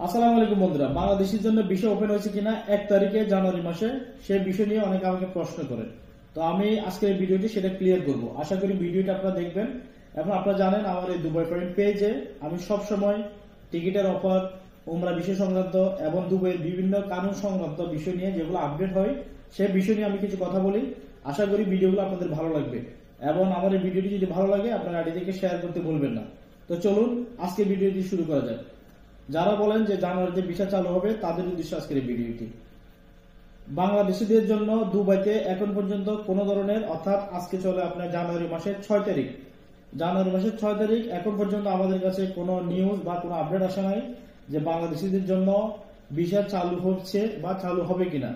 আসসালামু আলাইকুম বন্ধুরা, বাংলাদেশের জন্য ভিসা ওপেন হয়েছে কিনা 1 তারিখে জানুয়ারি মাসে, সেই বিষয় নিয়ে অনেকে আমাকে প্রশ্ন করে। তো আমি আজকের ভিডিওটি সেটা ক্লিয়ার করব। আশা করি ভিডিওটা আপনারা দেখবেন। এবং আপনারা জানেন আমার এই দুবাই পয়েন্ট পেজে আমি সব সময় টিকিটের অফার, উমরা বিষয় সংক্রান্ত এবং দুবাইয়ের বিভিন্ন কানুন সংক্রান্ত বিষয় নিয়ে যেগুলো আপডেট হয় সেই বিষয় নিয়ে আমি কিছু কথা বলি। আশা করি ভিডিওগুলো আপনাদের ভালো লাগবে এবং আমার এই ভিডিওটি যদি ভালো লাগে আপনারা আইডি থেকে শেয়ার করতে ভুলবেন না। তো চলুন আজকে ভিডিওটি শুরু করা যাক। যারা বলেন যে জানুয়ারিতে ভিসা চালু হবে তাদের উদ্দেশ্যে আজকের এই ভিডিওটি। বাংলাদেশিদের জন্য দুবাইতে এখন পর্যন্ত কোনো ধরনের, অর্থাৎ আজকে চলে আপনার জানুয়ারি মাসের 6 তারিখ, এখন পর্যন্ত আমাদের কাছে কোনো নিউজ বা কোনো আপডেট আসে নাই যে বাংলাদেশিদের জন্য ভিসা চালু হচ্ছে বা চালু হবে কিনা।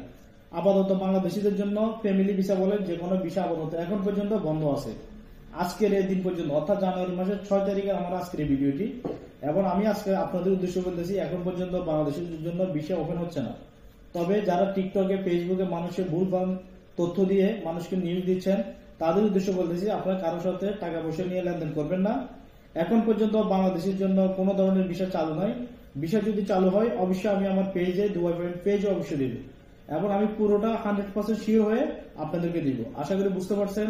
আপাতত বাংলাদেশিদের জন্য ফ্যামিলি ভিসা বলেন যে কোনো ভিসা আপাতত এখন পর্যন্ত বন্ধ আছে আজকের এই দিন পর্যন্ত, অর্থাৎ জানুয়ারি মাসের 6 তারিখে আমার আজকের এই ভিডিওটি। এবং আমি আজকে আপনাদের উদ্দেশ্য বলতেছি এখন পর্যন্ত বাংলাদেশের জন্য ভিসা ওপেন হচ্ছে না। তবে যারা টিকটকে, ফেসবুকে মানুষের ভুলভাল তথ্য দিয়ে মানুষকে নিউজ দিচ্ছেন তাদের উদ্দেশ্য বলতেছি আপনারা কারোর সাথে টাকা পয়সা নিয়ে লেনদেন করবেন না। এখন পর্যন্ত বাংলাদেশের জন্য কোনো ধরনের ভিসা চালু নয়। ভিসা যদি চালু হয় অবশ্যই আমি আমার পেজে, দুবাই পয়েন্ট পেজে অবশ্যই দিব এবং আমি পুরোটা 100% শিওর হয়ে আপনাদেরকে দিব। আশা করি বুঝতে পারছেন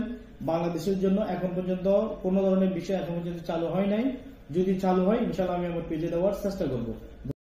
বাংলাদেশের জন্য এখন পর্যন্ত কোনো ধরনের ভিসা এখন পর্যন্ত চালু হয় নাই। যদি চালু হয় ইনশাআল্লাহ আমি আমার পেজে দেওয়ার চেষ্টা করব।